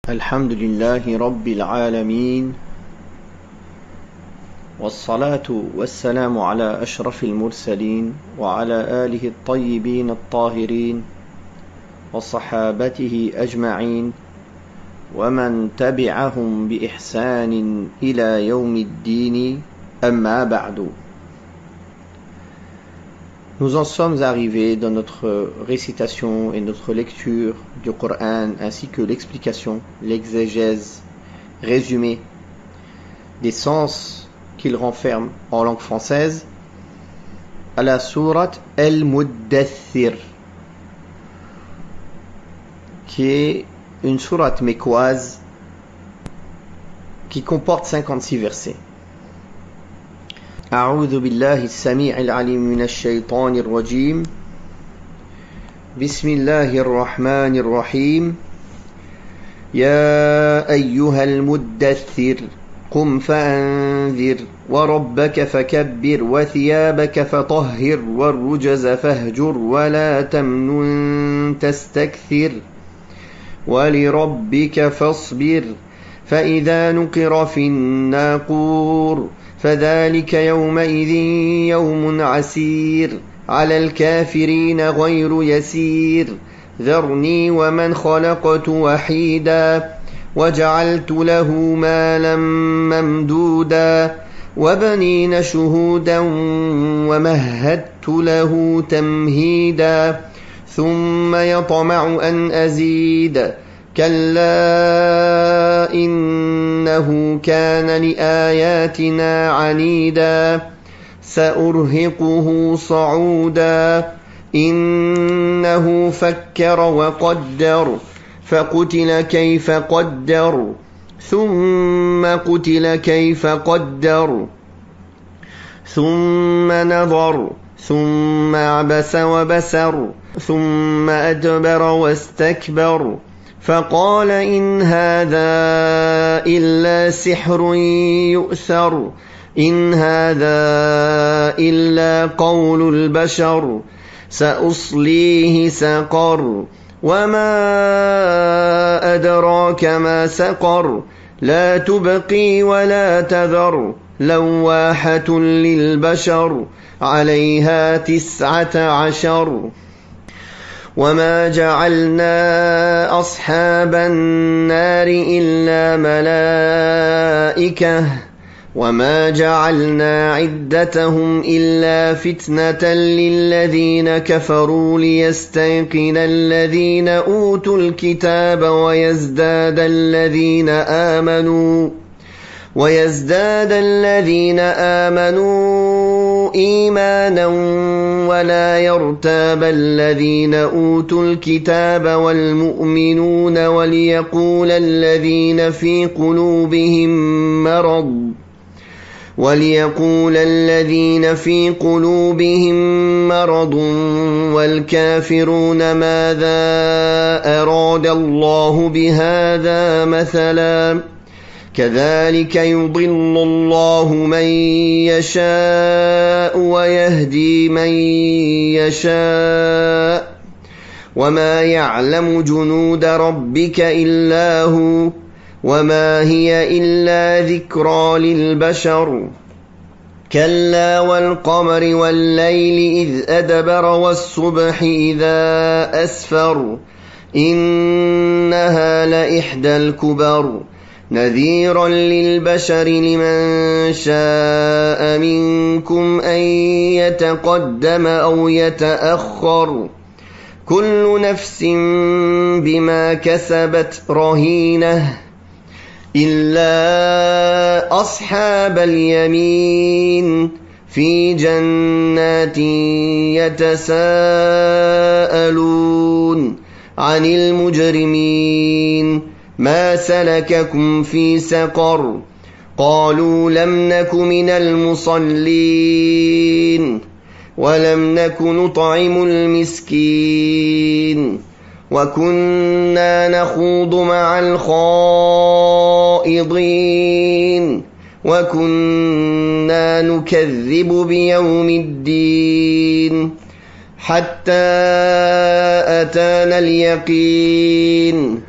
الحمد لله رب العالمين، والصلاة والسلام على أشرف المرسلين وعلى آله الطيبين الطاهرين وصحابته أجمعين ومن تبعهم بإحسان إلى يوم الدين، أما بعد. Nous en sommes arrivés dans notre récitation et notre lecture du Coran ainsi que l'explication, l'exégèse résumée des sens qu'il renferme en langue française à la sourate Al-Muddathir, qui est une sourate mécoise qui comporte 56 versets. أعوذ بالله السميع العليم من الشيطان الرجيم. بسم الله الرحمن الرحيم. يا أيها المدثر قم فأنذر وربك فكبر وثيابك فطهر والرجز فاهجر ولا تمنن تستكثر ولربك فاصبر فإذا نقر في الناقور فذلك يومئذ يوم عسير على الكافرين غير يسير ذرني ومن خلقت وحيدا وجعلت له مالا ممدودا وبنين شهودا ومهدت له تمهيدا ثم يطمع أن أزيد كلا إنه كان لآياتنا عنيدا سأرهقه صعودا إنه فكر وقدر فقتل كيف قدر ثم قتل كيف قدر ثم نظر ثم عبس وبسر ثم أدبر واستكبر فقال إن هذا إلا سحر يؤثر إن هذا إلا قول البشر سأصليه سقر وما أدراك ما سقر لا تبقي ولا تذر لواحة للبشر عليها 19 وما جعلنا أصحاب النار إلا ملائكة وما جعلنا عدتهم إلا فتنة للذين كفروا ليستيقن الذين أوتوا الكتاب ويزداد الذين آمنوا إيمانا ولا يرتاب الذين أوتوا الكتاب والمؤمنون وليقول الذين في قلوبهم مرض والكافرون ماذا أراد الله بهذا مثلا كذلك يضل الله من يشاء ويهدي من يشاء وما يعلم جنود ربك إلا هو وما هي إلا ذكرى للبشر كلا والقمر والليل إذ أدبر والصبح إذا أسفر إنها لإحدى الكبر نذيرا للبشر لمن شاء منكم أن يتقدم أو يتأخر كل نفس بما كسبت رهينة إلا أصحاب اليمين في جنات يتساءلون عن المجرمين ما سلككم في سقر قالوا لم نك من المصلين ولم نك نطعم المسكين وكنا نخوض مع الخائضين وكنا نكذب بيوم الدين حتى أتانا اليقين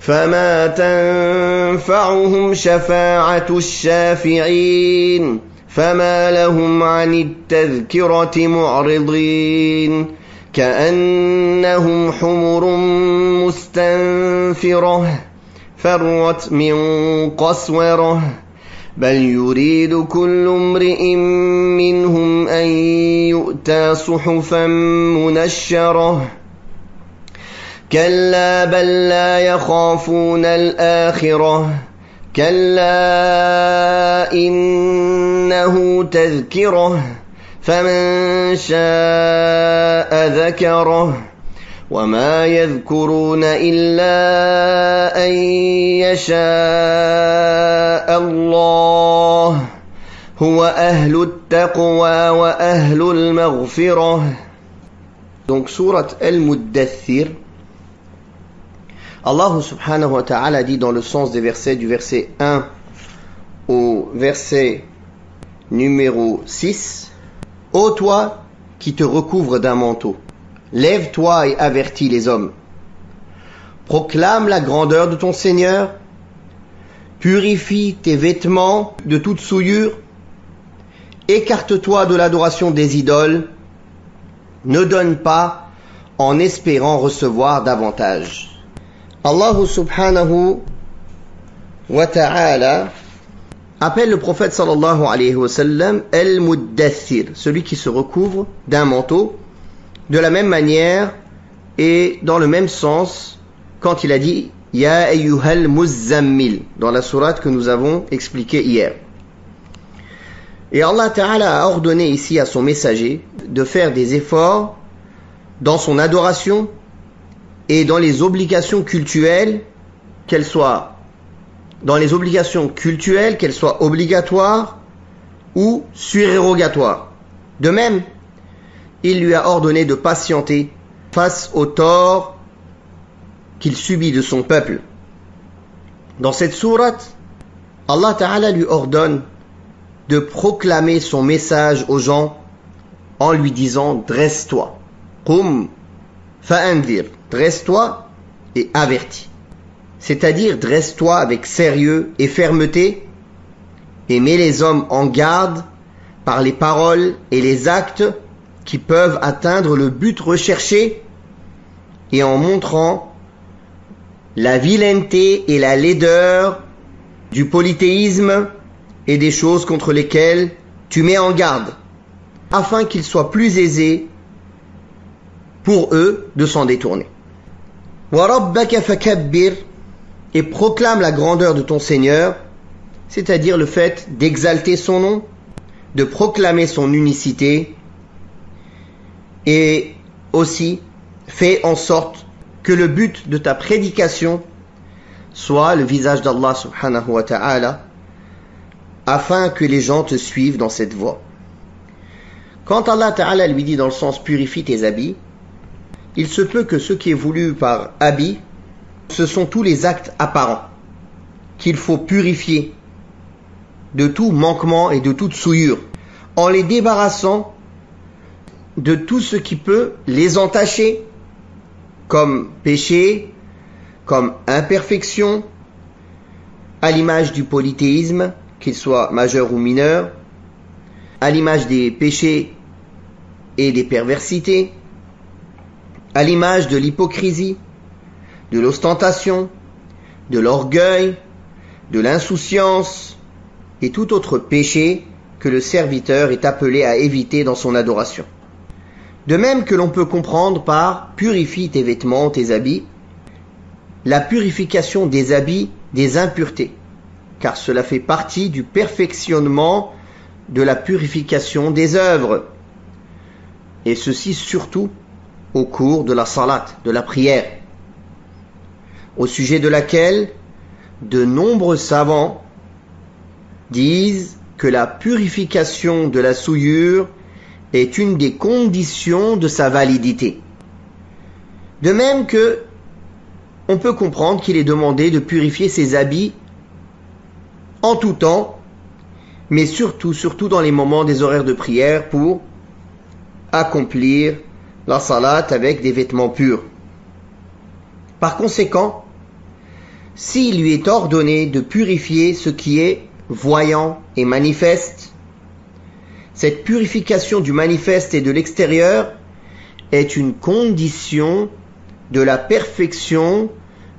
فما تنفعهم شفاعة الشافعين فما لهم عن التذكرة معرضين كأنهم حمر مستنفرة فرت من قسورة بل يريد كل امرئ منهم أن يؤتى صحفا منشرة كلا بل لا يخافون الآخرة كلا إنه تذكرة فمن شاء ذكره وما يذكرون إلا أن يشاء الله هو أهل التقوى وأهل المغفرة. Donc sourate Al-Muddathir, Allah subhanahu wa ta'ala dit dans le sens des versets du verset 1 au verset numéro 6: Ô toi qui te recouvres d'un manteau, lève-toi et avertis les hommes. Proclame la grandeur de ton Seigneur, purifie tes vêtements de toute souillure, écarte-toi de l'adoration des idoles, ne donne pas en espérant recevoir davantage. Allah subhanahu wa ta'ala appelle le prophète sallallahu alayhi wa sallam Al-Muddathir, celui qui se recouvre d'un manteau, de la même manière et dans le même sens quand il a dit Ya ayyuhal muzzammil dans la sourate que nous avons expliquée hier. Et Allah Ta'ala a ordonné ici à son messager de faire des efforts dans son adoration et dans les obligations cultuelles, qu'elles soient obligatoires ou surérogatoires. De même, il lui a ordonné de patienter face au tort qu'il subit de son peuple. Dans cette sourate, Allah Ta'ala lui ordonne de proclamer son message aux gens en lui disant « Dresse-toi ». Qum fa'andir, dresse-toi et avertis. C'est-à-dire dresse-toi avec sérieux et fermeté et mets les hommes en garde par les paroles et les actes qui peuvent atteindre le but recherché et en montrant la vilaineté et la laideur du polythéisme et des choses contre lesquelles tu mets en garde, afin qu'il soit plus aisé pour eux de s'en détourner. Wa rabbaka fakabbir, et proclame la grandeur de ton Seigneur, c'est-à-dire le fait d'exalter son nom, de proclamer son unicité, et aussi fais en sorte que le but de ta prédication soit le visage d'Allah subhanahu wa ta'ala, afin que les gens te suivent dans cette voie. Quand Allah Ta'ala lui dit dans le sens purifie tes habits, il se peut que ce qui est voulu par habit, ce sont tous les actes apparents qu'il faut purifier de tout manquement et de toute souillure, en les débarrassant de tout ce qui peut les entacher, comme péché, comme imperfection, à l'image du polythéisme, qu'il soit majeur ou mineur, à l'image des péchés et des perversités, à l'image de l'hypocrisie, de l'ostentation, de l'orgueil, de l'insouciance et tout autre péché que le serviteur est appelé à éviter dans son adoration. De même que l'on peut comprendre par purifie tes vêtements, tes habits, la purification des habits des impuretés, car cela fait partie du perfectionnement de la purification des œuvres, et ceci surtout au cours de la salat, de la prière, au sujet de laquelle de nombreux savants disent que la purification de la souillure est une des conditions de sa validité. De même que on peut comprendre qu'il est demandé de purifier ses habits en tout temps, mais surtout dans les moments des horaires de prière pour accomplir la salat avec des vêtements purs. Par conséquent, s'il lui est ordonné de purifier ce qui est voyant et manifeste, cette purification du manifeste et de l'extérieur est une condition de la perfection,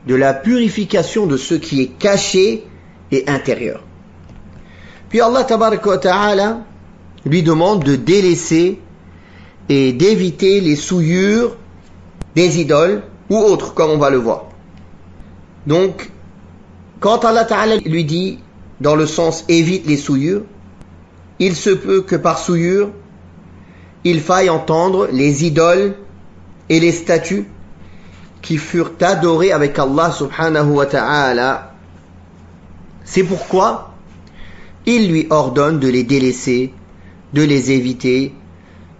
de la purification de ce qui est caché et intérieur. Puis Allah tabaraka wa ta'ala lui demande de délaisser et d'éviter les souillures des idoles ou autres, comme on va le voir. Donc, quand Allah ta'ala lui dit, dans le sens évite les souillures, il se peut que par souillure, il faille entendre les idoles et les statues qui furent adorés avec Allah subhanahu wa ta'ala. C'est pourquoi il lui ordonne de les délaisser, de les éviter,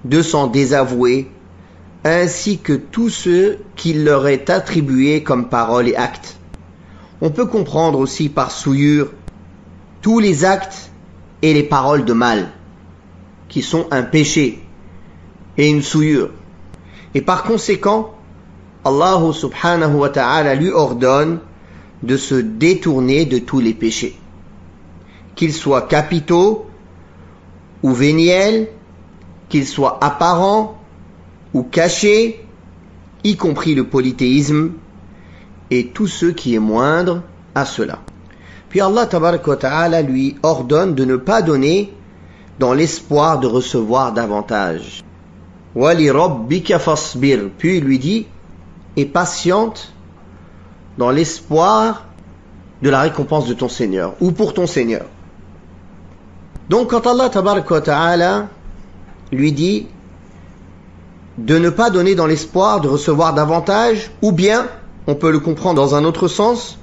de s'en désavouer, ainsi que tout ce qu'il leur est attribué comme paroles et actes. On peut comprendre aussi par souillure tous les actes et les paroles de mal, qui sont un péché et une souillure. Et par conséquent, Allah subhanahu wa ta'ala lui ordonne de se détourner de tous les péchés, qu'ils soient capitaux ou véniels, qu'ils soient apparents ou cachés, y compris le polythéisme et tout ce qui est moindre à cela. Puis Allah tabaraka wa ta'ala lui ordonne de ne pas donner dans l'espoir de recevoir davantage. Wali rabbika fasbir. Puis il lui dit, et patiente dans l'espoir de la récompense de ton Seigneur, ou pour ton Seigneur. Donc quand Allah tabaraka wa ta'ala lui dit de ne pas donner dans l'espoir de recevoir davantage, ou bien, on peut le comprendre dans un autre sens,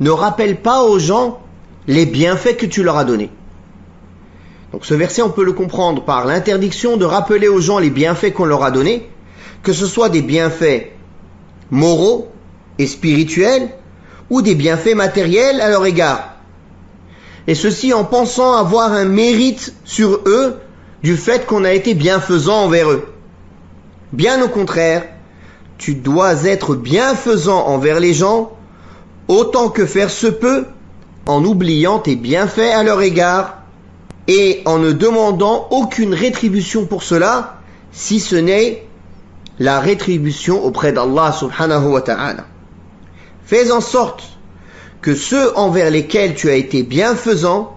ne rappelle pas aux gens les bienfaits que tu leur as donnés. Donc ce verset, on peut le comprendre par l'interdiction de rappeler aux gens les bienfaits qu'on leur a donnés, que ce soit des bienfaits moraux et spirituels, ou des bienfaits matériels à leur égard. Et ceci en pensant avoir un mérite sur eux du fait qu'on a été bienfaisant envers eux. Bien au contraire, tu dois être bienfaisant envers les gens autant que faire se peut, en oubliant tes bienfaits à leur égard et en ne demandant aucune rétribution pour cela, si ce n'est la rétribution auprès d'Allah subhanahu wa ta'ala. Fais en sorte que ceux envers lesquels tu as été bienfaisant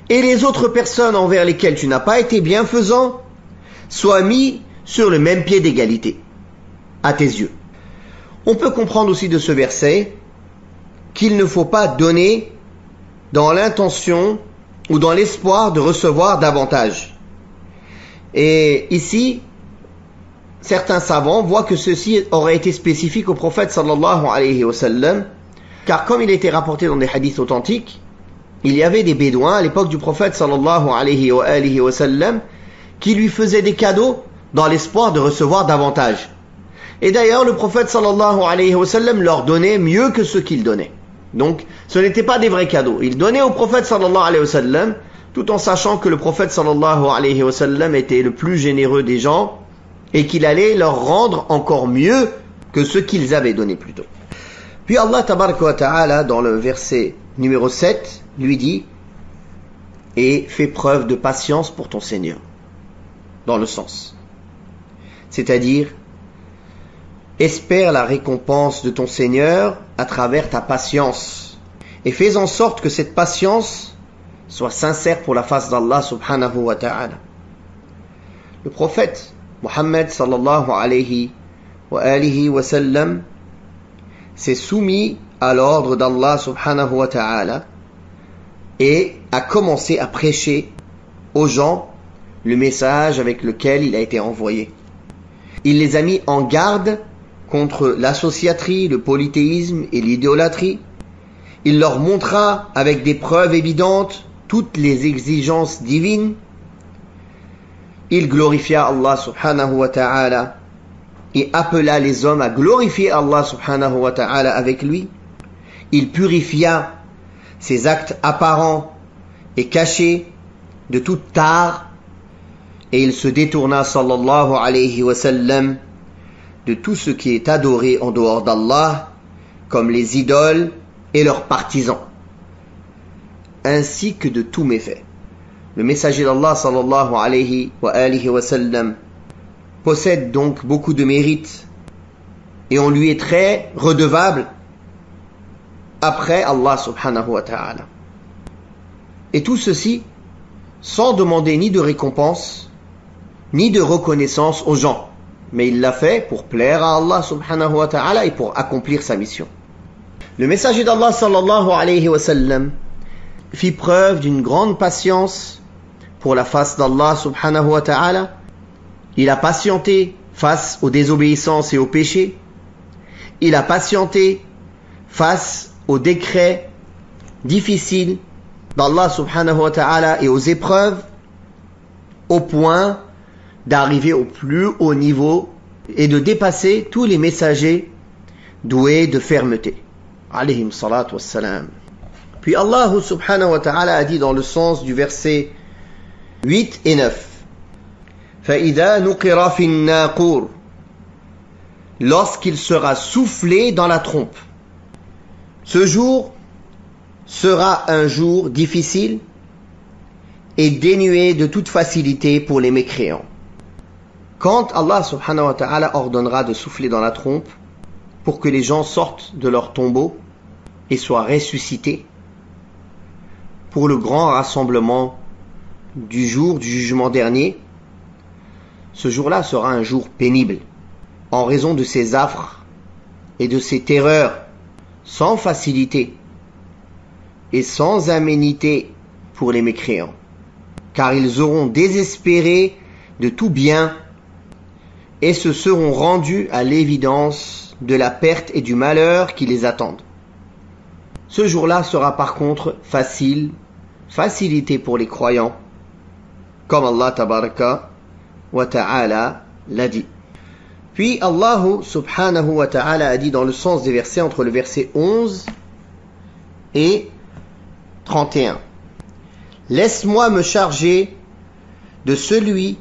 et les autres personnes envers lesquelles tu n'as pas été bienfaisant soient mis sur le même pied d'égalité, à tes yeux. On peut comprendre aussi de ce verset qu'il ne faut pas donner dans l'intention ou dans l'espoir de recevoir davantage. Et ici, certains savants voient que ceci aurait été spécifique au prophète sallallahu alayhi wa sallam, car comme il était rapporté dans des hadiths authentiques, il y avait des bédouins à l'époque du prophète sallallahu alayhi wa sallam qui lui faisaient des cadeaux dans l'espoir de recevoir davantage. Et d'ailleurs, le prophète sallallahu alayhi wa sallam leur donnait mieux que ce qu'il donnait. Donc, ce n'étaient pas des vrais cadeaux. Il donnait au prophète sallallahu alayhi wa sallam, tout en sachant que le prophète sallallahu alayhi wa sallam était le plus généreux des gens et qu'il allait leur rendre encore mieux que ce qu'ils avaient donné plus tôt. Puis Allah tabaraka wa ta'ala, dans le verset numéro 7, lui dit « Et fais preuve de patience pour ton Seigneur » dans le sens. C'est-à-dire, espère la récompense de ton Seigneur à travers ta patience et fais en sorte que cette patience soit sincère pour la face d'Allah subhanahu wa ta'ala. Le prophète Muhammad sallallahu alayhi wa sallam s'est soumis à l'ordre d'Allah subhanahu wa ta'ala et a commencé à prêcher aux gens le message avec lequel il a été envoyé. Il les a mis en garde contre l'associaterie, le polythéisme et l'idolâtrie. Il leur montra avec des preuves évidentes toutes les exigences divines. Il glorifia Allah subhanahu wa ta'ala et appela les hommes à glorifier Allah subhanahu wa ta'ala avec lui. Il purifia ses actes apparents et cachés de toute tare et il se détourna sallallahu alayhi wa sallam de tout ce qui est adoré en dehors d'Allah, comme les idoles, et leurs partisans, ainsi que de tous méfaits. Le messager d'Allah sallallahu alayhi wa sallam possède donc beaucoup de mérites et on lui est très redevable après Allah subhanahu wa ta'ala. Et tout ceci sans demander ni de récompense ni de reconnaissance aux gens, mais il l'a fait pour plaire à Allah subhanahu wa ta'ala et pour accomplir sa mission. Le messager d'Allah sallallahu alayhi wa sallam fit preuve d'une grande patience pour la face d'Allah subhanahu wa ta'ala. Il a patienté face aux désobéissances et aux péchés. Il a patienté face aux décrets difficiles d'Allah subhanahu wa ta'ala et aux épreuves, au point d'arriver au plus haut niveau et de dépasser tous les messagers doués de fermeté. Alayhim salatu wassalam. Puis Allah subhanahu wa ta'ala a dit dans le sens du verset 8 et 9, فَإِذَا نُقِرَ فِي النَّاقُورِ, lorsqu'il sera soufflé dans la trompe. Ce jour sera un jour difficile et dénué de toute facilité pour les mécréants. Quand Allah subhanahu wa ta'ala ordonnera de souffler dans la trompe pour que les gens sortent de leur tombeau et soient ressuscités pour le grand rassemblement du jour du jugement dernier, ce jour-là sera un jour pénible en raison de ses affres et de ses terreurs, sans facilité et sans aménité pour les mécréants, car ils auront désespéré de tout bien et se seront rendus à l'évidence de la perte et du malheur qui les attendent. Ce jour-là sera par contre facilité pour les croyants, comme Allah tabaraka wa ta'ala l'a dit. Puis Allah subhanahu wa ta'ala a dit dans le sens des versets entre le verset 11 et 31. Laisse-moi me charger de celui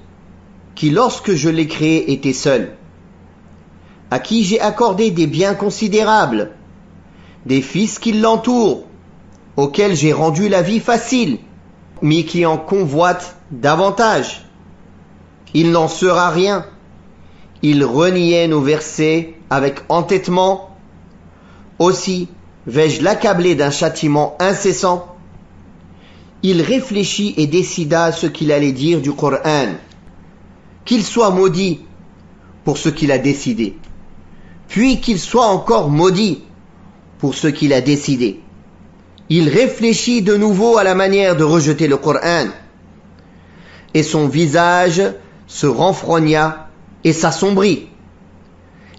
qui, lorsque je l'ai créé, était seul, à qui j'ai accordé des biens considérables, des fils qui l'entourent, auxquels j'ai rendu la vie facile, mais qui en convoitent davantage. Il n'en sera rien. Il reniait nos versets avec entêtement. Aussi vais-je l'accabler d'un châtiment incessant. Il réfléchit et décida ce qu'il allait dire du Coran. Qu'il soit maudit pour ce qu'il a décidé, puis qu'il soit encore maudit pour ce qu'il a décidé. Il réfléchit de nouveau à la manière de rejeter le Coran, et son visage se renfrogna et s'assombrit.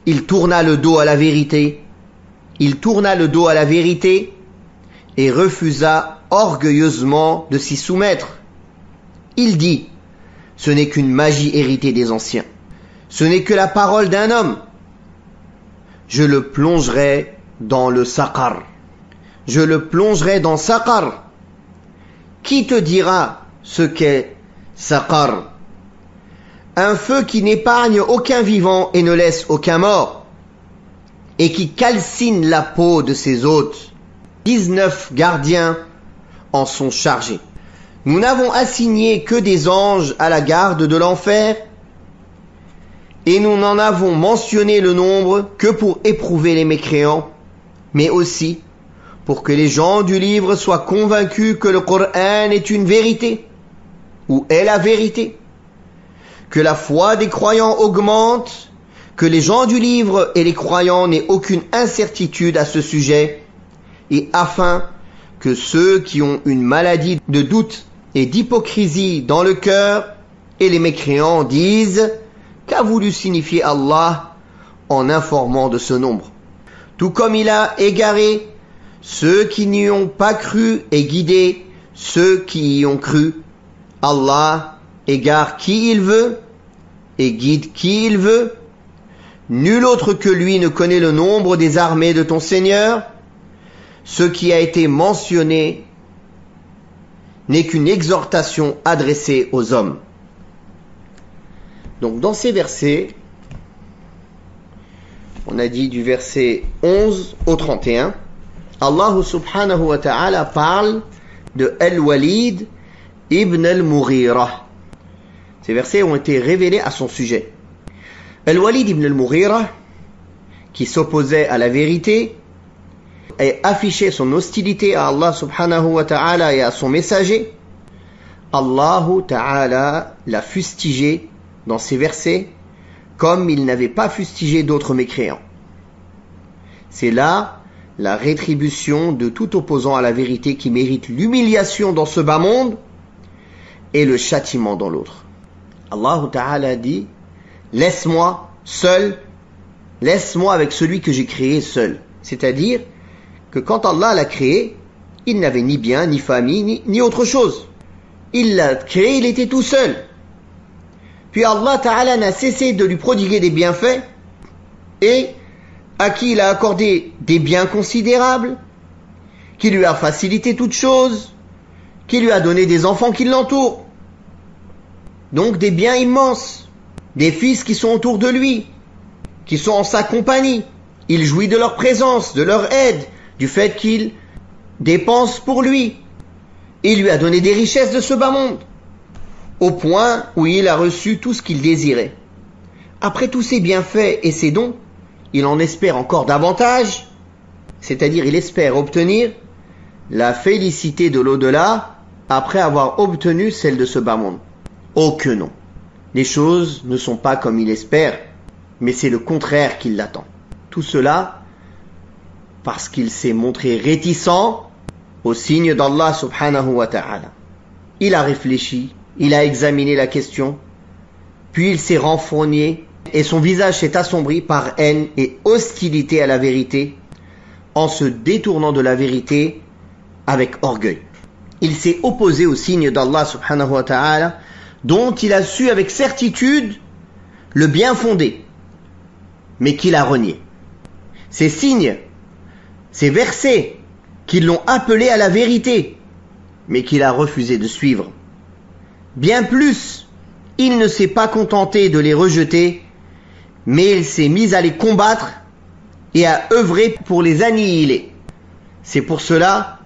Il tourna le dos à la vérité. Et refusa orgueilleusement de s'y soumettre. Il dit: ce n'est qu'une magie héritée des anciens. Ce n'est que la parole d'un homme. Je le plongerai dans le saqar. Qui te dira ce qu'est saqar? Un feu qui n'épargne aucun vivant et ne laisse aucun mort, et qui calcine la peau de ses hôtes. 19 gardiens en sont chargés. Nous n'avons assigné que des anges à la garde de l'enfer, et nous n'en avons mentionné le nombre que pour éprouver les mécréants, mais aussi pour que les gens du livre soient convaincus que le Coran est une vérité, ou est la vérité, que la foi des croyants augmente, que les gens du livre et les croyants n'aient aucune incertitude à ce sujet, et afin que ceux qui ont une maladie de doute et d'hypocrisie dans le cœur et les mécréants disent: qu'a voulu signifier Allah en informant de ce nombre? Tout comme il a égaré ceux qui n'y ont pas cru et guidé ceux qui y ont cru. Allah égare qui il veut et guide qui il veut. Nul autre que lui ne connaît le nombre des armées de ton Seigneur. Ce qui a été mentionné n'est qu'une exhortation adressée aux hommes. Donc dans ces versets, on a dit du verset 11 au 31, Allah subhanahu wa ta'ala parle de Al-Walid ibn al-Mughira. Ces versets ont été révélés à son sujet. Al-Walid ibn al-Mughira, qui s'opposait à la vérité et affichait son hostilité à Allah subhanahu wa ta'ala et à son messager, Allah ta'ala l'a fustigé dans ces versets comme il n'avait pas fustigé d'autres mécréants. C'est là la rétribution de tout opposant à la vérité qui mérite l'humiliation dans ce bas monde et le châtiment dans l'autre. Allah Ta'ala dit: laisse-moi seul, laisse-moi avec celui que j'ai créé seul. C'est-à-dire que quand Allah l'a créé, il n'avait ni bien, ni famille, ni autre chose. Il l'a créé, il était tout seul. Puis Allah Ta'ala n'a cessé de lui prodiguer des bienfaits et à qui il a accordé des biens considérables, qui lui a facilité toutes choses, qui lui a donné des enfants qui l'entourent. Donc des biens immenses, des fils qui sont autour de lui, qui sont en sa compagnie. Il jouit de leur présence, de leur aide, du fait qu'il dépense pour lui. Il lui a donné des richesses de ce bas monde, au point où il a reçu tout ce qu'il désirait. Après tous ces bienfaits et ces dons, il en espère encore davantage, c'est-à-dire il espère obtenir la félicité de l'au-delà après avoir obtenu celle de ce bas monde. Oh que non, les choses ne sont pas comme il espère, mais c'est le contraire qui l'attend. Tout cela parce qu'il s'est montré réticent au signe d'Allah subhanahu wa ta'ala. Il a réfléchi, il a examiné la question, puis il s'est renfrogné et son visage s'est assombri par haine et hostilité à la vérité en se détournant de la vérité avec orgueil. Il s'est opposé au signe d'Allah subhanahu wa ta'ala dont il a su avec certitude le bien fondé, mais qu'il a renié. Ces signes, ces versets qui l'ont appelé à la vérité, mais qu'il a refusé de suivre. Bien plus, il ne s'est pas contenté de les rejeter, mais il s'est mis à les combattre et à œuvrer pour les annihiler. C'est pour cela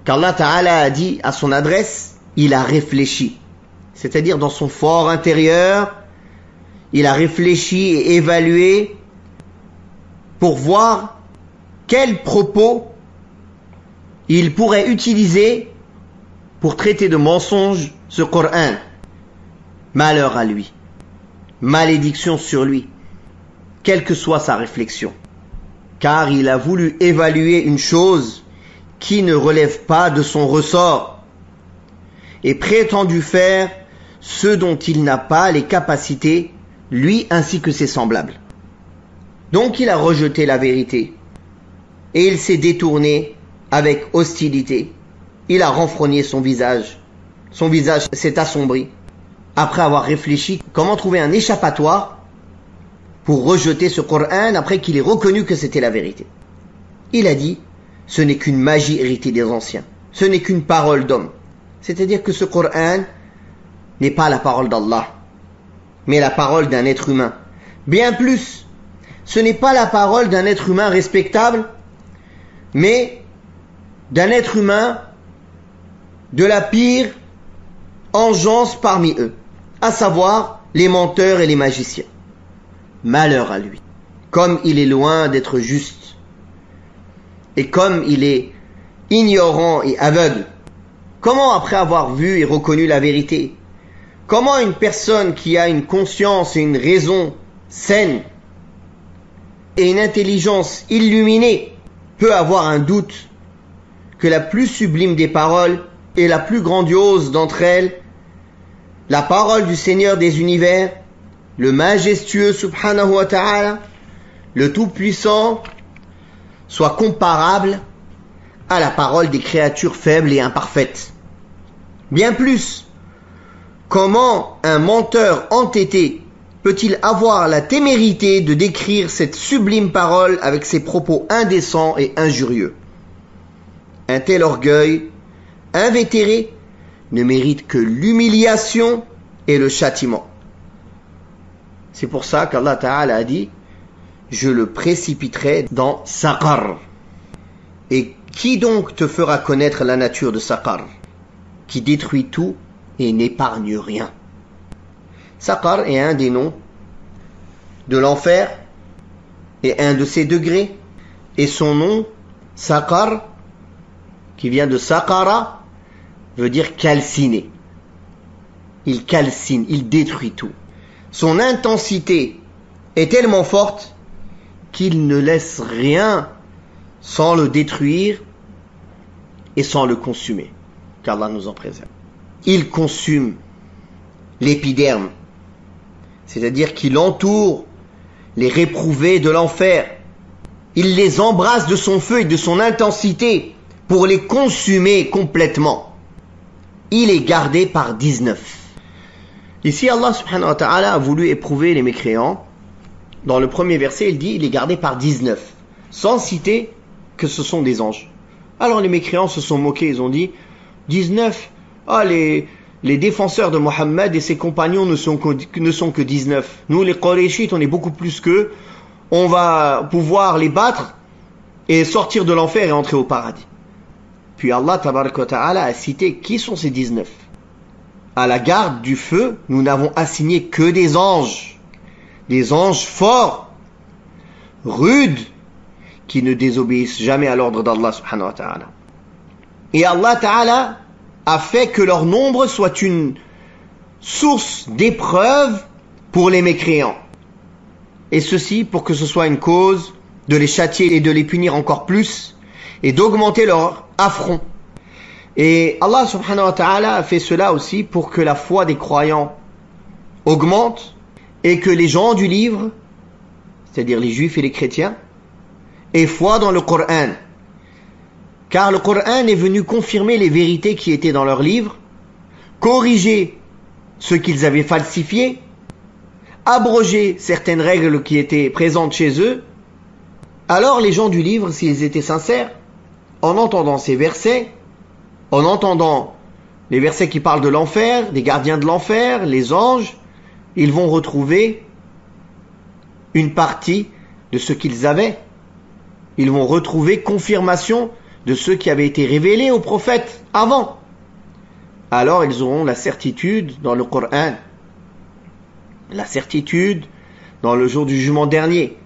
qu'Allah Ta'ala a dit à son adresse, il a réfléchi. C'est-à-dire dans son fort intérieur, il a réfléchi et évalué pour voir quels propos il pourrait utiliser pour traiter de mensonge ce Coran. Malheur à lui, malédiction sur lui, quelle que soit sa réflexion, car il a voulu évaluer une chose qui ne relève pas de son ressort et prétendu faire ce dont il n'a pas les capacités, lui ainsi que ses semblables. Donc il a rejeté la vérité et il s'est détourné avec hostilité. Il a renfrogné son visage s'est assombri après avoir réfléchi comment trouver un échappatoire pour rejeter ce Coran après qu'il ait reconnu que c'était la vérité. Il a dit, ce n'est qu'une magie héritée des anciens, ce n'est qu'une parole d'homme. C'est-à-dire que ce Coran n'est pas la parole d'Allah, mais la parole d'un être humain. Bien plus, ce n'est pas la parole d'un être humain respectable, mais d'un être humain de la pire engeance parmi eux, à savoir les menteurs et les magiciens. Malheur à lui, comme il est loin d'être juste, et comme il est ignorant et aveugle. Comment, après avoir vu et reconnu la vérité, comment une personne qui a une conscience et une raison saine et une intelligence illuminée peut avoir un doute que la plus sublime des paroles et la plus grandiose d'entre elles, la parole du Seigneur des univers, le majestueux subhanahu wa ta'ala, le tout-puissant, soit comparable à la parole des créatures faibles et imparfaites. Bien plus, comment un menteur entêté peut-il avoir la témérité de décrire cette sublime parole avec ses propos indécents et injurieux? Un tel orgueil invétéré ne mérite que l'humiliation et le châtiment. C'est pour ça qu'Allah Ta'ala a dit, je le précipiterai dans Saqar. Et qui donc te fera connaître la nature de Saqar, qui détruit tout et n'épargne rien? Saqar est un des noms de l'enfer et un de ses degrés. Et son nom, Saqar, qui vient de Saqara, veut dire calciner. Il calcine, il détruit tout. Son intensité est tellement forte qu'il ne laisse rien sans le détruire et sans le consumer. Qu'Allah nous en préserve. Il consume l'épiderme, c'est-à-dire qu'il entoure les réprouvés de l'enfer. Il les embrasse de son feu et de son intensité pour les consumer complètement. Il est gardé par 19. Ici, Allah subhanahu wa ta'ala a voulu éprouver les mécréants. Dans le premier verset, il dit il est gardé par 19, sans citer que ce sont des anges. Alors les mécréants se sont moqués, ils ont dit 19, les défenseurs de Mohammed et ses compagnons ne sont que 19. Nous les Qurayshites, on est beaucoup plus qu'eux. On va pouvoir les battre et sortir de l'enfer et entrer au paradis. Puis Allah tabaraka wa ta'ala a cité qui sont ces 19. À la garde du feu, nous n'avons assigné que des anges forts, rudes, qui ne désobéissent jamais à l'ordre d'Allah subhanahu wa ta'ala. Et Allah ta'ala a fait que leur nombre soit une source d'épreuve pour les mécréants. Et ceci pour que ce soit une cause de les châtier et de les punir encore plus et d'augmenter leur affront. Et Allah subhanahu wa ta'ala a fait cela aussi pour que la foi des croyants augmente et que les gens du livre, c'est-à-dire les juifs et les chrétiens, aient foi dans le Coran. Car le Coran est venu confirmer les vérités qui étaient dans leur livre, corriger ce qu'ils avaient falsifié, abroger certaines règles qui étaient présentes chez eux. Alors les gens du livre, s'ils étaient sincères, en entendant ces versets, en entendant les versets qui parlent de l'enfer, des gardiens de l'enfer, les anges, ils vont retrouver une partie de ce qu'ils avaient. Ils vont retrouver confirmation de ce qui avait été révélé aux prophètes avant. Alors ils auront la certitude dans le Coran, la certitude dans le jour du jugement dernier,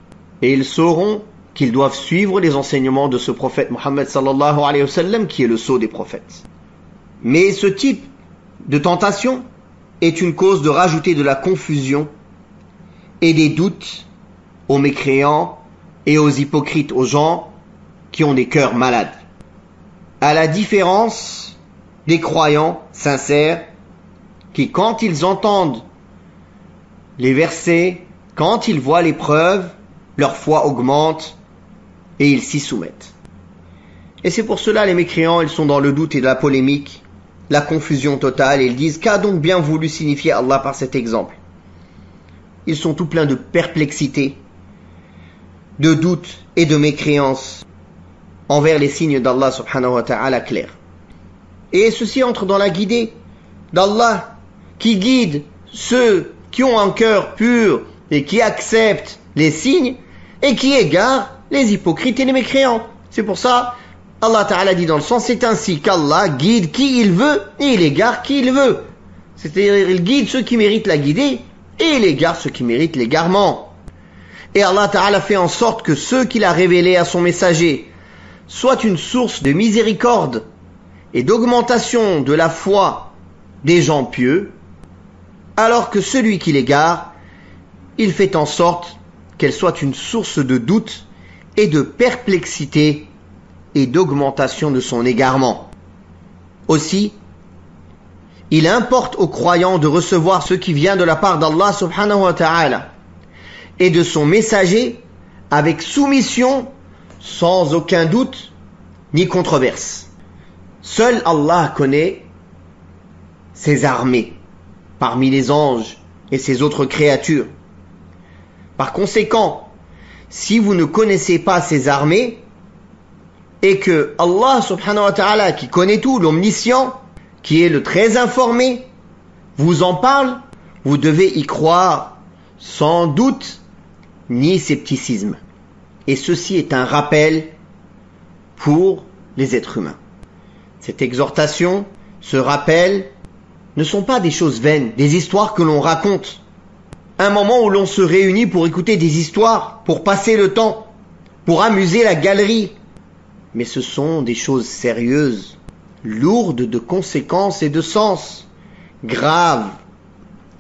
et ils sauront qu'ils doivent suivre les enseignements de ce prophète Mohammed sallallahu alayhi wa sallam qui est le sceau des prophètes. Mais ce type de tentation est une cause de rajouter de la confusion et des doutes aux mécréants et aux hypocrites, aux gens qui ont des cœurs malades. À la différence des croyants sincères qui, quand ils entendent les versets, quand ils voient les preuves, leur foi augmente et ils s'y soumettent. Et c'est pour cela les mécréants, ils sont dans le doute et la polémique, la confusion totale, et ils disent qu'a donc bien voulu signifier Allah par cet exemple. Ils sont tout pleins de perplexité, de doute et de mécréance envers les signes d'Allah subhanahu wa ta'ala clairs. Et ceci entre dans la guidée d'Allah qui guide ceux qui ont un cœur pur et qui acceptent les signes et qui égare les hypocrites et les mécréants. C'est pour ça Allah Ta'ala dit dans le sens, c'est ainsi qu'Allah guide qui il veut et il égare qui il veut. C'est-à-dire il guide ceux qui méritent la guidée et il égare ceux qui méritent l'égarement. Et Allah Ta'ala fait en sorte que ceux qu'il a révélés à son messager soient une source de miséricorde et d'augmentation de la foi des gens pieux, alors que celui qui l'égare, il fait en sorte qu'elle soit une source de doute et de perplexité et d'augmentation de son égarement. Aussi, il importe aux croyants de recevoir ce qui vient de la part d'Allah subhanahu wa ta'ala et de son messager avec soumission, sans aucun doute ni controverse. Seul Allah connaît ses armées parmi les anges et ses autres créatures. Par conséquent, si vous ne connaissez pas ces armées et que Allah subhanahu wa ta'ala qui connaît tout, l'omniscient, qui est le très informé, vous en parle, vous devez y croire sans doute ni scepticisme. Et ceci est un rappel pour les êtres humains. Cette exhortation, ce rappel, ne sont pas des choses vaines, des histoires que l'on raconte. Un moment où l'on se réunit pour écouter des histoires, pour passer le temps, pour amuser la galerie. Mais ce sont des choses sérieuses, lourdes de conséquences et de sens, graves,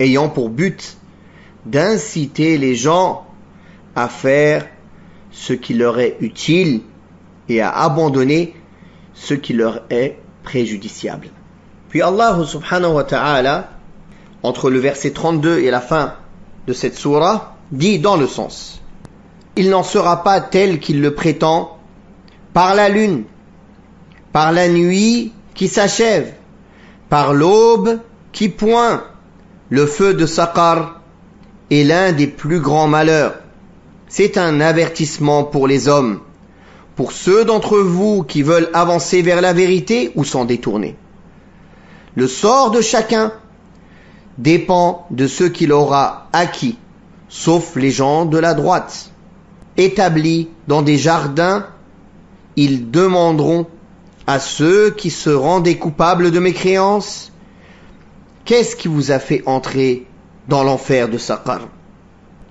ayant pour but d'inciter les gens à faire ce qui leur est utile et à abandonner ce qui leur est préjudiciable. Puis Allah subhanahu wa ta'ala, entre le verset 32 et la fin de cette sourate, dit dans le sens: il n'en sera pas tel qu'il le prétend par la lune, par la nuit qui s'achève, par l'aube qui pointe. Le feu de Saqar est l'un des plus grands malheurs. C'est un avertissement pour les hommes, pour ceux d'entre vous qui veulent avancer vers la vérité ou s'en détourner. Le sort de chacun dépend de ce qu'il aura acquis, sauf les gens de la droite. Établis dans des jardins, ils demanderont à ceux qui se rendaient coupables de mécréance: qu'est-ce qui vous a fait entrer dans l'enfer de Saqar?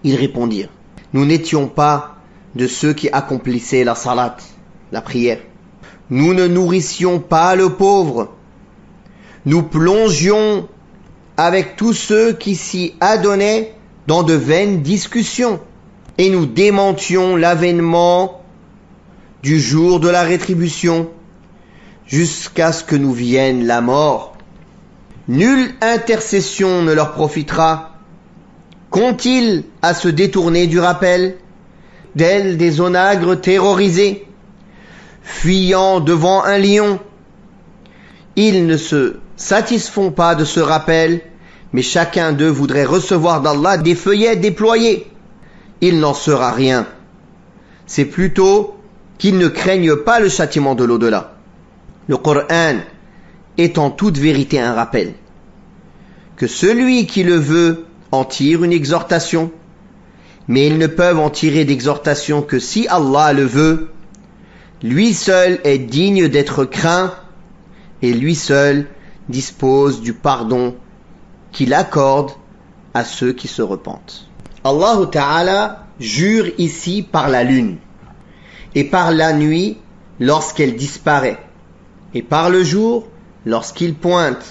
Ils répondirent: nous n'étions pas de ceux qui accomplissaient la salat, la prière. Nous ne nourrissions pas le pauvre. Nous plongions avec tous ceux qui s'y adonnaient dans de vaines discussions, et nous démentions l'avènement du jour de la rétribution jusqu'à ce que nous vienne la mort. Nulle intercession ne leur profitera. Qu'ont-ils à se détourner du rappel, tels des onagres terrorisés, fuyant devant un lion? Ils ne se satisfont pas de ce rappel, mais chacun d'eux voudrait recevoir d'Allah des feuillets déployés. Il n'en sera rien. C'est plutôt qu'ils ne craignent pas le châtiment de l'au-delà. Le Coran est en toute vérité un rappel, que celui qui le veut en tire une exhortation, mais ils ne peuvent en tirer d'exhortation que si Allah le veut. Lui seul est digne d'être craint, et lui seul dispose du pardon qu'il accorde à ceux qui se repentent. Allah Ta'ala jure ici par la lune, et par la nuit lorsqu'elle disparaît, et par le jour lorsqu'il pointe,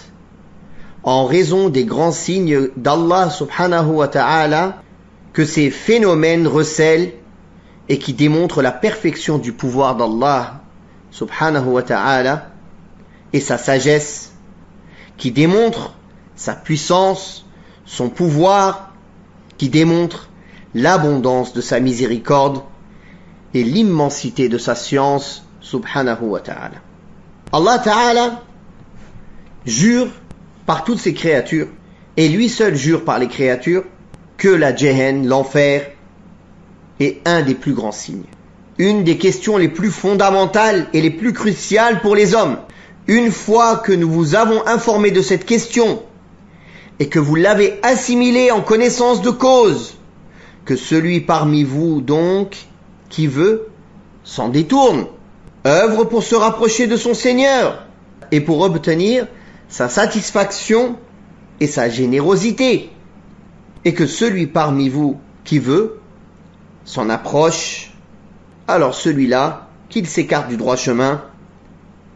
en raison des grands signes d'Allah subhanahu wa ta'ala que ces phénomènes recèlent et qui démontrent la perfection du pouvoir d'Allah subhanahu wa ta'ala et sa sagesse, qui démontrent sa puissance, son pouvoir, qui démontrent l'abondance de sa miséricorde et l'immensité de sa science subhanahu wa ta'ala. Allah ta'ala jure par toutes ses créatures, et lui seul jure par les créatures, que la Jehen, l'enfer, est un des plus grands signes. Une des questions les plus fondamentales et les plus cruciales pour les hommes. Une fois que nous vous avons informé de cette question, et que vous l'avez assimilée en connaissance de cause, que celui parmi vous donc, qui veut, s'en détourne, œuvre pour se rapprocher de son Seigneur, et pour obtenir sa satisfaction et sa générosité, et que celui parmi vous qui veut s'en approche, alors celui-là qu'il s'écarte du droit chemin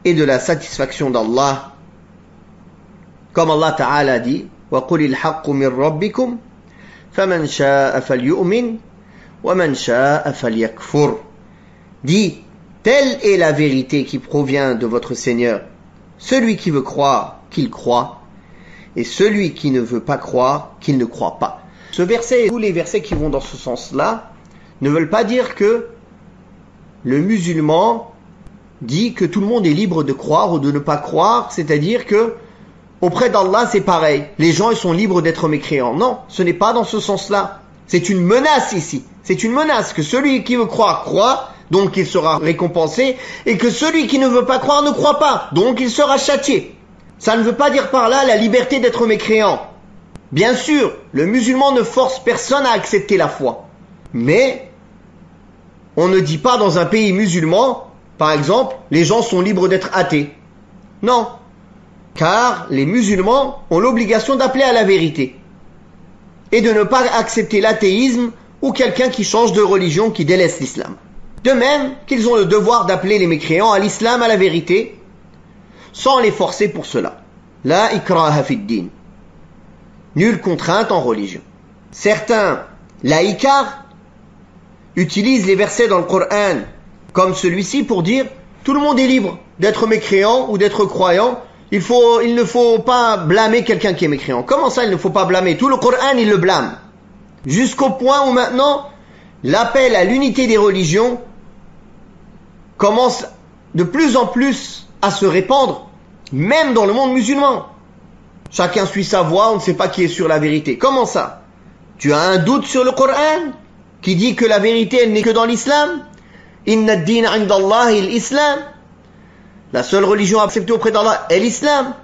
et de la satisfaction d'Allah, comme Allah Ta'ala dit: وَقُلِ الْحَقُّ مِنْ رَبِّكُمْ فَمَنْ شَاءَ فَلْيُؤْمِنْ وَمَنْ شَاءَ فَلْيَكْفُرْ. Dit: telle est la vérité qui provient de votre Seigneur. Celui qui veut croire, qu'il croit, et celui qui ne veut pas croire, qu'il ne croit pas. Ce verset et tous les versets qui vont dans ce sens-là ne veulent pas dire que le musulman dit que tout le monde est libre de croire ou de ne pas croire, c'est-à-dire que auprès d'Allah c'est pareil, les gens ils sont libres d'être mécréants. Non, ce n'est pas dans ce sens-là. C'est une menace ici. C'est une menace que celui qui veut croire, croit, donc il sera récompensé, et que celui qui ne veut pas croire ne croit pas, donc il sera châtié. Ça ne veut pas dire par là la liberté d'être mécréant. Bien sûr, le musulman ne force personne à accepter la foi. Mais on ne dit pas dans un pays musulman Par exemple, les gens sont libres d'être athées. Non. Car les musulmans ont l'obligation d'appeler à la vérité. Et de ne pas accepter l'athéisme ou quelqu'un qui change de religion, qui délaisse l'islam. De même qu'ils ont le devoir d'appeler les mécréants à l'islam, à la vérité, sans les forcer pour cela. La ikraha fid din. Nulle contrainte en religion. Certains laïcards utilisent les versets dans le Coran comme celui-ci pour dire tout le monde est libre d'être mécréant ou d'être croyant. Il ne faut pas blâmer quelqu'un qui est mécréant. Comment ça, il ne faut pas blâmer? Tout le Coran, il le blâme. Jusqu'au point où maintenant, l'appel à l'unité des religions commence de plus en plus à se répandre, même dans le monde musulman. Chacun suit sa voie, on ne sait pas qui est sur la vérité. Comment ça? Tu as un doute sur le Coran qui dit que la vérité, elle n'est que dans l'islam? Inna ad-din 'inda Allahi al-islam. La seule religion acceptée auprès d'Allah est l'islam.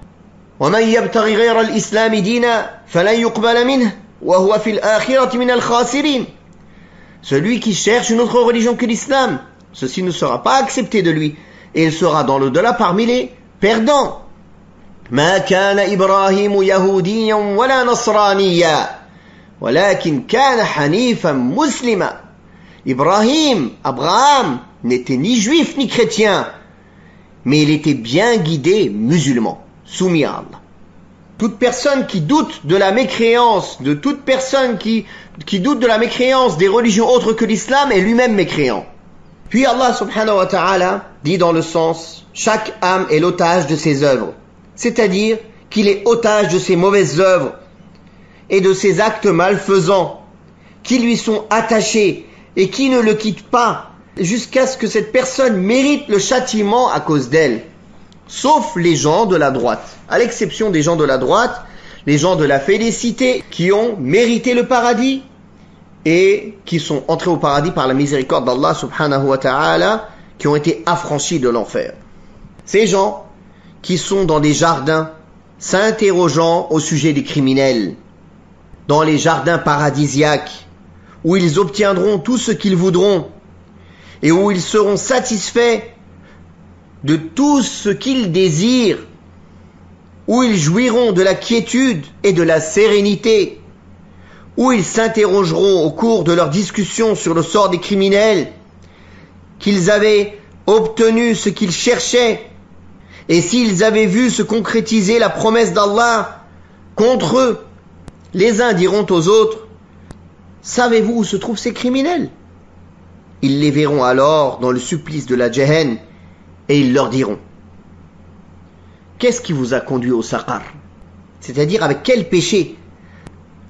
Wa man yabtaghi ghayra al-islam dinan falan yuqbala minhu wa huwa fil akhirati min al-khasirin. Celui qui cherche une autre religion que l'islam, ceci ne sera pas accepté de lui et il sera dans l'au-delà parmi les perdants. Ma kana Ibrahim yahudiyan wala nasraniya walakin kana hanifan muslima. Abraham n'était ni juif ni chrétien, mais il était bien guidé musulman, soumis à Allah. Toute personne qui doute de la mécréance, qui doute de la mécréance des religions autres que l'islam est lui-même mécréant. Puis Allah subhanahu wa ta'ala dit dans le sens, chaque âme est l'otage de ses œuvres. C'est-à-dire qu'il est otage de ses mauvaises œuvres et de ses actes malfaisants qui lui sont attachés et qui ne le quittent pas jusqu'à ce que cette personne mérite le châtiment à cause d'elle. Sauf les gens de la droite. À l'exception des gens de la droite, les gens de la félicité qui ont mérité le paradis et qui sont entrés au paradis par la miséricorde d'Allah subhanahu wa ta'ala, qui ont été affranchis de l'enfer. Ces gens qui sont dans des jardins s'interrogeant au sujet des criminels, dans les jardins paradisiaques, où ils obtiendront tout ce qu'ils voudront et où ils seront satisfaits de tout ce qu'ils désirent, où ils jouiront de la quiétude et de la sérénité, où ils s'interrogeront au cours de leur discussion sur le sort des criminels, qu'ils avaient obtenu ce qu'ils cherchaient, et s'ils avaient vu se concrétiser la promesse d'Allah contre eux. Les uns diront aux autres, savez-vous où se trouvent ces criminels? Ils les verront alors dans le supplice de la Jahannam, et ils leur diront, qu'est-ce qui vous a conduit au Saqar? C'est-à-dire avec quel péché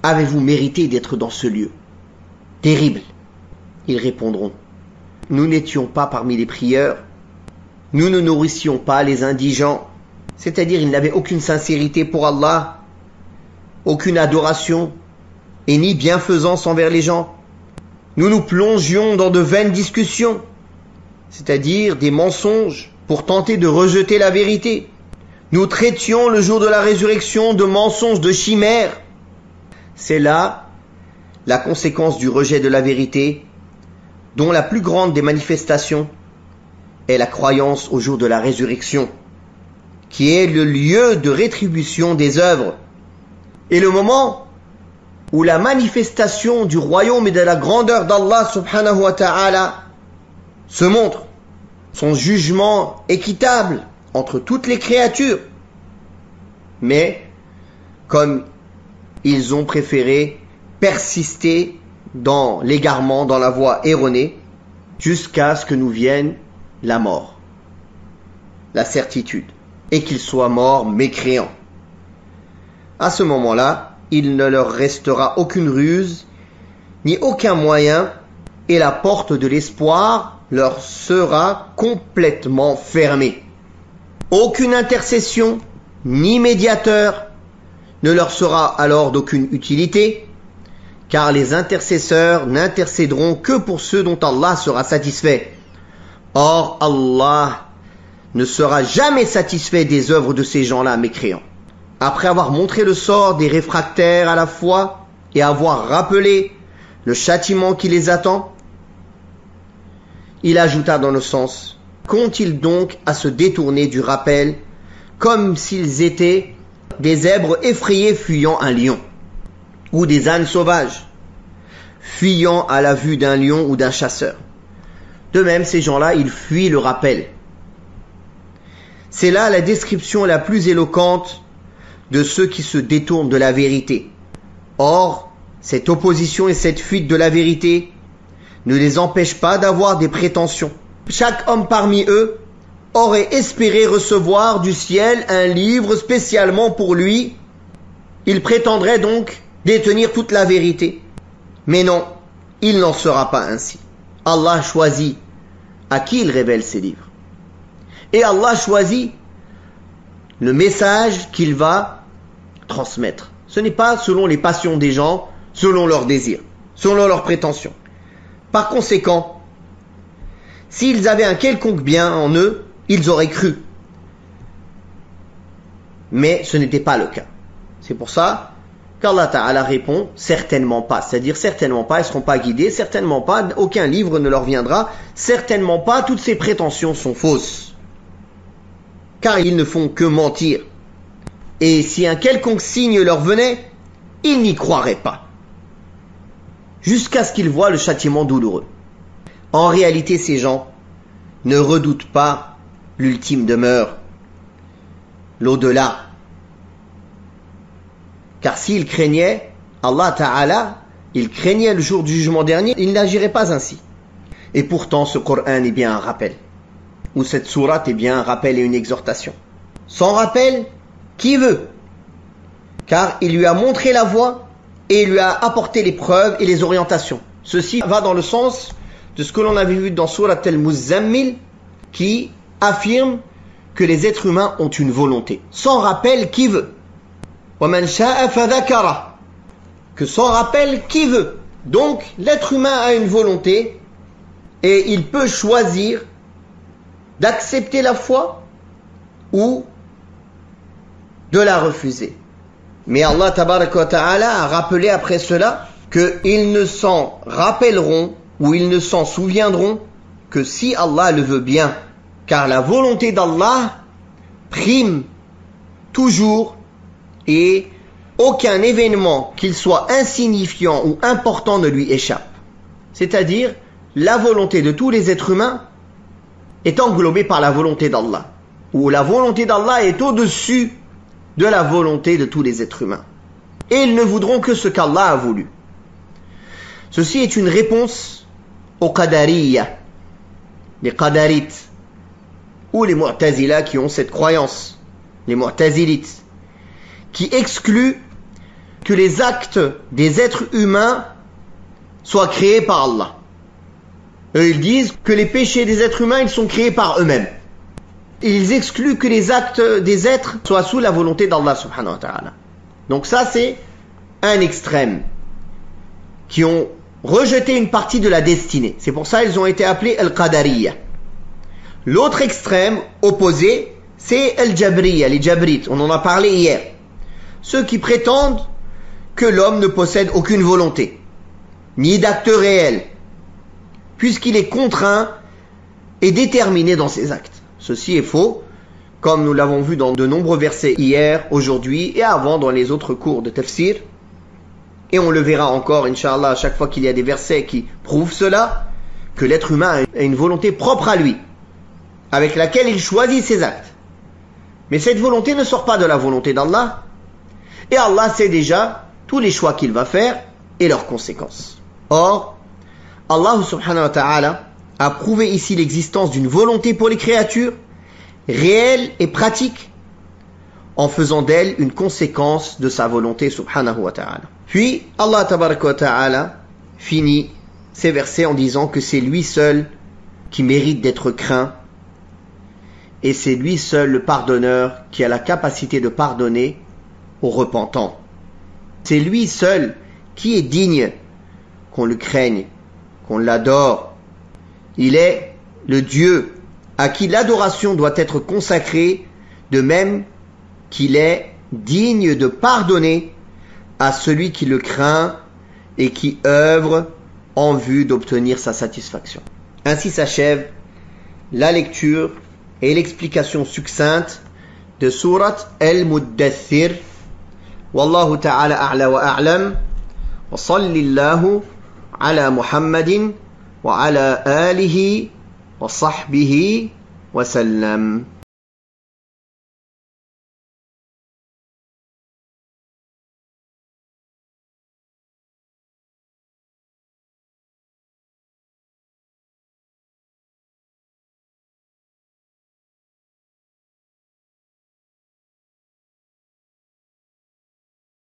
avez-vous mérité d'être dans ce lieu terrible? Ils répondront, nous n'étions pas parmi les prieurs, nous ne nourrissions pas les indigents, c'est-à-dire ils n'avaient aucune sincérité pour Allah, aucune adoration et ni bienfaisance envers les gens. Nous nous plongions dans de vaines discussions, c'est-à-dire des mensonges pour tenter de rejeter la vérité. Nous traitions le jour de la résurrection de mensonges, de chimères. C'est là la conséquence du rejet de la vérité, dont la plus grande des manifestations est la croyance au jour de la résurrection, qui est le lieu de rétribution des œuvres, et le moment où la manifestation du royaume et de la grandeur d'Allah subhanahu wa ta'ala se montre, son jugement équitable entre toutes les créatures. Mais comme ils ont préféré persister dans l'égarement, dans la voie erronée, jusqu'à ce que nous vienne la mort, la certitude, et qu'ils soient morts mécréants. À ce moment-là, il ne leur restera aucune ruse, ni aucun moyen, et la porte de l'espoir leur sera complètement fermée. Aucune intercession, ni médiateur, ne leur sera alors d'aucune utilité, car les intercesseurs n'intercéderont que pour ceux dont Allah sera satisfait. Or, Allah ne sera jamais satisfait des œuvres de ces gens-là mécréants. Après avoir montré le sort des réfractaires à la foi et avoir rappelé le châtiment qui les attend, il ajouta dans le sens qu'ont-ils donc à se détourner du rappel comme s'ils étaient des zèbres effrayés fuyant un lion, ou des ânes sauvages fuyant à la vue d'un lion ou d'un chasseur. De même, ces gens-là, ils fuient le rappel. C'est là la description la plus éloquente de ceux qui se détournent de la vérité. Or, cette opposition et cette fuite de la vérité ne les empêche pas d'avoir des prétentions. Chaque homme parmi eux aurait espéré recevoir du ciel un livre spécialement pour lui. Il prétendrait donc détenir toute la vérité. Mais non, il n'en sera pas ainsi. Allah choisit à qui il révèle ses livres. Et Allah choisit le message qu'il va transmettre. Ce n'est pas selon les passions des gens, selon leurs désirs, selon leurs prétentions. Par conséquent, s'ils avaient un quelconque bien en eux, ils auraient cru. Mais ce n'était pas le cas. C'est pour ça qu'Allah Ta'ala répond certainement pas. C'est-à-dire certainement pas, ils ne seront pas guidés, certainement pas, aucun livre ne leur viendra, certainement pas, toutes ces prétentions sont fausses. Car ils ne font que mentir. Et si un quelconque signe leur venait, ils n'y croiraient pas. Jusqu'à ce qu'ils voient le châtiment douloureux. En réalité, ces gens ne redoutent pas l'ultime demeure, l'au-delà. Car s'ils craignaient Allah Ta'ala, ils craignaient le jour du jugement dernier, ils n'agiraient pas ainsi. Et pourtant, ce Coran est bien un rappel. Ou cette sourate est bien un rappel et une exhortation. Sans rappel, qui veut? Car il lui a montré la voie et il lui a apporté les preuves et les orientations. Ceci va dans le sens de ce que l'on avait vu dans Sourate Al-Muzammil, qui affirme que les êtres humains ont une volonté. Sans rappel, qui veut? وَمَنْ شَاءَ فَذَكَرَهُ. Que sans rappel, qui veut? Donc, l'être humain a une volonté et il peut choisir d'accepter la foi ou de la refuser. Mais Allah Tabaraka wa Ta'ala a rappelé après cela qu'ils ne s'en rappelleront ou ils ne s'en souviendront que si Allah le veut bien. Car la volonté d'Allah prime toujours et aucun événement, qu'il soit insignifiant ou important, ne lui échappe. C'est-à-dire, la volonté de tous les êtres humains est englobée par la volonté d'Allah. Ou la volonté d'Allah est au-dessus de la volonté de tous les êtres humains. Et ils ne voudront que ce qu'Allah a voulu. Ceci est une réponse aux Qadariyya, les Qadarites, ou les Mu'tazila qui ont cette croyance, les Mu'tazilites, qui excluent que les actes des êtres humains soient créés par Allah. Eux, ils disent que les péchés des êtres humains, ils sont créés par eux-mêmes. Ils excluent que les actes des êtres soient sous la volonté d'Allah subhanahu wa ta'ala. Donc ça, c'est un extrême qui ont rejeté une partie de la destinée. C'est pour ça qu'ils ont été appelés Al-Qadariyya. L'autre extrême opposé, c'est Al-Jabriyya, les Jabrites. On en a parlé hier. Ceux qui prétendent que l'homme ne possède aucune volonté, ni d'acte réel, puisqu'il est contraint et déterminé dans ses actes. Ceci est faux, comme nous l'avons vu dans de nombreux versets hier, aujourd'hui et avant dans les autres cours de tafsir. Et on le verra encore, Inch'Allah, à chaque fois qu'il y a des versets qui prouvent cela, que l'être humain a une volonté propre à lui, avec laquelle il choisit ses actes. Mais cette volonté ne sort pas de la volonté d'Allah, et Allah sait déjà tous les choix qu'il va faire et leurs conséquences. Or, Allah subhanahu wa ta'ala a prouvé ici l'existence d'une volonté pour les créatures, réelle et pratique, en faisant d'elle une conséquence de sa volonté subhanahu wa ta'ala. Puis, Allah tabaraka wa ta'ala finit ces versets en disant que c'est lui seul qui mérite d'être craint, et c'est lui seul le pardonneur qui a la capacité de pardonner aux repentants. C'est lui seul qui est digne qu'on le craigne, qu'on l'adore. Il est le Dieu à qui l'adoration doit être consacrée, de même qu'il est digne de pardonner à celui qui le craint et qui œuvre en vue d'obtenir sa satisfaction. Ainsi s'achève la lecture et l'explication succincte de sourate Al-Muddathir. Wallahu ta'ala a'la wa a'lam. Wa sallallahu ala Muhammadin wa ala alihi wa sahbihi wa sallam.